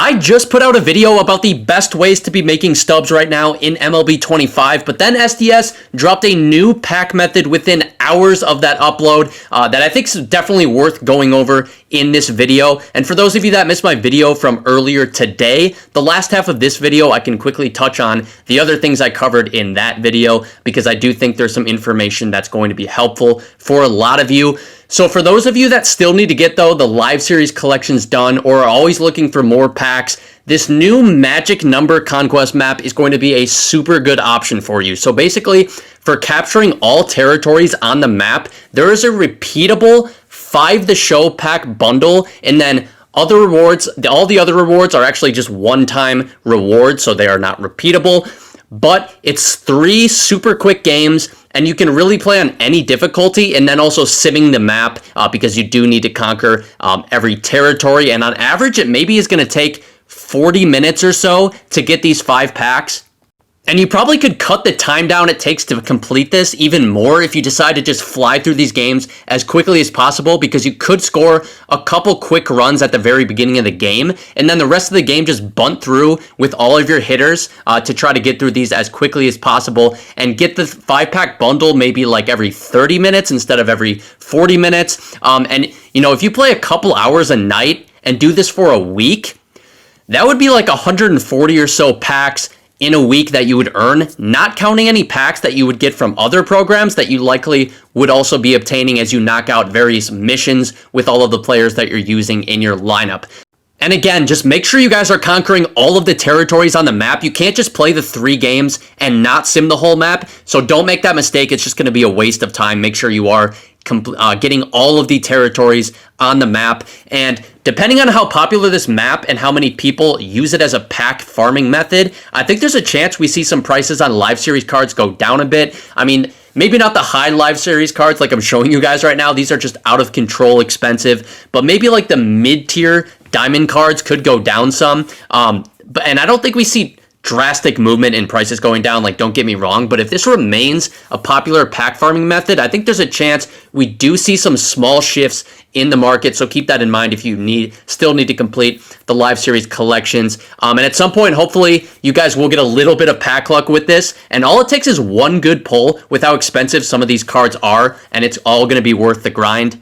I just put out a video about the best ways to be making stubs right now in MLB 25, but then SDS dropped a new pack method within hours of that upload that I think is definitely worth going over in this video. And for those of you that missed my video from earlier today, the last half of this video, I can quickly touch on the other things I covered in that video because I do think there's some information that's going to be helpful for a lot of you. So for those of you that still need to get, though, the live series collections done or are always looking for more packs, this new magic number conquest map is going to be a super good option for you. So basically, for capturing all territories on the map, there is a repeatable 5 The Show pack bundle, and then other rewards, all the other rewards are actually just one-time rewards, so they are not repeatable. But it's 3 super quick games, and you can really play on any difficulty, and then also simming the map because you do need to conquer every territory. And on average, it maybe is going to take 40 minutes or so to get these 5 packs. And you probably could cut the time down it takes to complete this even more if you decide to just fly through these games as quickly as possible, because you could score a couple quick runs at the very beginning of the game, and then the rest of the game just bunt through with all of your hitters to try to get through these as quickly as possible and get the 5-pack bundle maybe like every 30 minutes instead of every 40 minutes. And, you know, if you play a couple hours a night and do this for a week, that would be like 140 or so packs in a week that you would earn, not counting any packs that you would get from other programs that you likely would also be obtaining as you knock out various missions with all of the players that you're using in your lineup. And again, just make sure you guys are conquering all of the territories on the map. You can't just play the 3 games and not sim the whole map, so don't make that mistake. It's just going to be a waste of time. Make sure you are getting all of the territories on the map. And depending on how popular this map and how many people use it as a pack farming method, I think there's a chance we see some prices on live series cards go down a bit. I mean, maybe not the high live series cards like I'm showing you guys right now. These are just out of control expensive, but maybe like the mid-tier diamond cards could go down some. And I don't think we see drastic movement in prices going down, like, don't get me wrong, but if this remains a popular pack farming method, I think there's a chance we do see some small shifts in the market. So keep that in mind if you still need to complete the live series collections. And at some point, hopefully, you guys will get a little bit of pack luck with this. And all it takes is one good pull with how expensive some of these cards are, and it's all going to be worth the grind.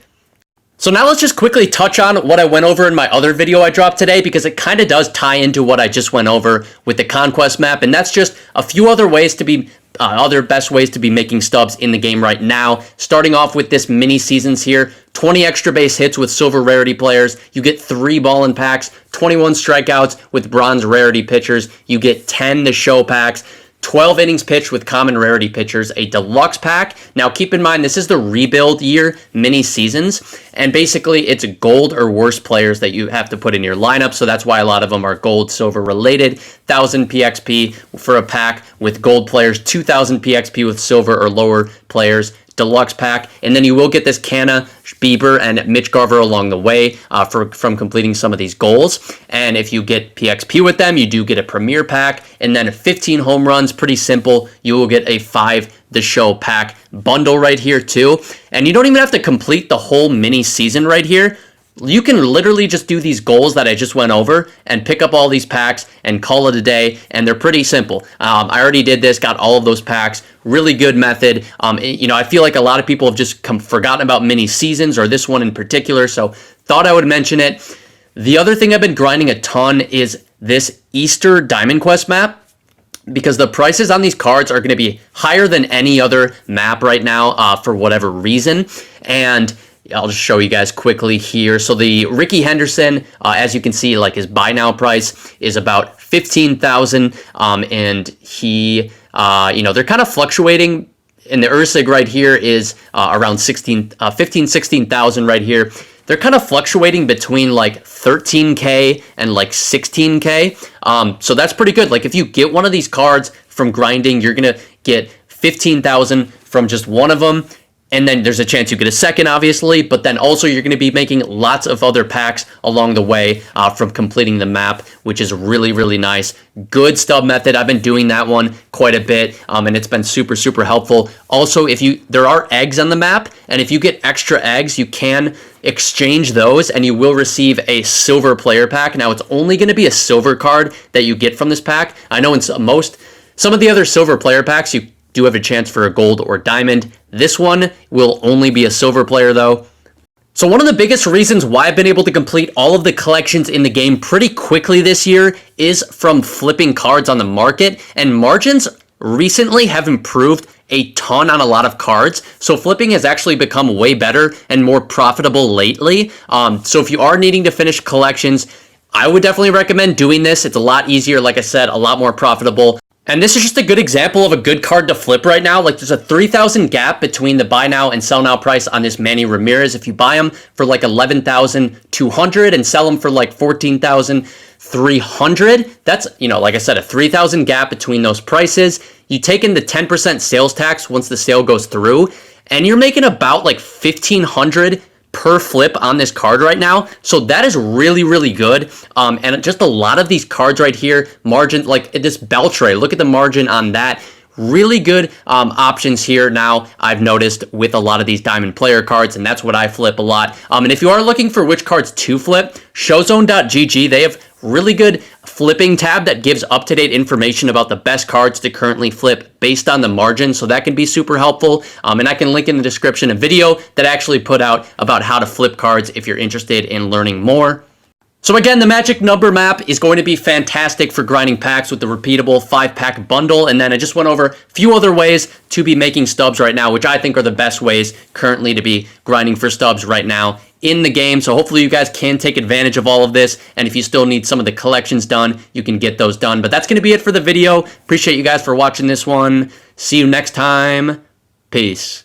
So now let's just quickly touch on what I went over in my other video I dropped today, because it kind of does tie into what I just went over with the conquest map, and that's just a few other ways to be other best ways to be making stubs in the game right now. Starting off with this mini seasons here, 20 extra base hits with silver rarity players, you get 3 ball and packs, 21 strikeouts with bronze rarity pitchers, you get 10 The Show packs, 12 innings pitched with common rarity pitchers, a deluxe pack. Now keep in mind, this is the rebuild year mini seasons, and basically it's gold or worse players that you have to put in your lineup, so that's why a lot of them are gold, silver related. 1,000 PXP for a pack with gold players, 2,000 PXP with silver or lower players, deluxe pack, and then you will get this Canna, Bieber, and Mitch Garver along the way from completing some of these goals. And if you get PXP with them, you do get a premier pack, and then 15 home runs, pretty simple. You will get a 5 The Show pack bundle right here too. And you don't even have to complete the whole mini season right here. You can literally just do these goals that I just went over and pick up all these packs and call it a day, and they're pretty simple. I already did this, got all of those packs. Really good method. You know, I feel like a lot of people have just forgotten about mini seasons, or this one in particular, so thought I would mention it. The other thing I've been grinding a ton is this Easter Diamond Quest map, because the prices on these cards are going to be higher than any other map right now for whatever reason. And I'll just show you guys quickly here. So the Ricky Henderson, as you can see, like his buy now price is about 15,000, and he, you know, they're kind of fluctuating. And the Ursig right here is around 16,000 right here. They're kind of fluctuating between like 13K and like 16K. So that's pretty good. Like if you get one of these cards from grinding, you're gonna get 15,000 from just one of them. And then there's a chance you get a second, obviously, but then also you're going to be making lots of other packs along the way from completing the map, which is really, really nice. Good stub method. I've been doing that one quite a bit, and it's been super, super helpful. Also, there are eggs on the map, and if you get extra eggs, you can exchange those, and you will receive a silver player pack. Now, it's only going to be a silver card that you get from this pack. I know in some of the other silver player packs, you do have a chance for a gold or diamond. This one will only be a silver player though. So one of the biggest reasons why I've been able to complete all of the collections in the game pretty quickly this year is from flipping cards on the market, and margins recently have improved a ton on a lot of cards. So flipping has actually become way better and more profitable lately. So if you are needing to finish collections, I would definitely recommend doing this. It's a lot easier, like I said, a lot more profitable. And this is just a good example of a good card to flip right now. Like, there's a 3,000 gap between the buy now and sell now price on this Manny Ramirez. If you buy him for like 11,200 and sell him for like 14,300, that's, like I said, a 3,000 gap between those prices. You take in the 10% sales tax once the sale goes through, and you're making about like 1,500 per flip on this card right now. So that is really, really good. And just a lot of these cards right here, margin, like this Beltray, look at the margin on that. Really good options here now, I've noticed, with a lot of these diamond player cards, and that's what I flip a lot. And if you are looking for which cards to flip, showzone.gg, they have really good flipping tab that gives up-to-date information about the best cards to currently flip based on the margin, so that can be super helpful. And I can link in the description a video that I actually put out about how to flip cards if you're interested in learning more. So again, the magic number map is going to be fantastic for grinding packs with the repeatable 5-pack bundle. And then I just went over a few other ways to be making stubs right now, which I think are the best ways currently to be grinding for stubs right now in the game. So hopefully you guys can take advantage of all of this. And if you still need some of the collections done, you can get those done. But that's going to be it for the video. Appreciate you guys for watching this one. See you next time. Peace.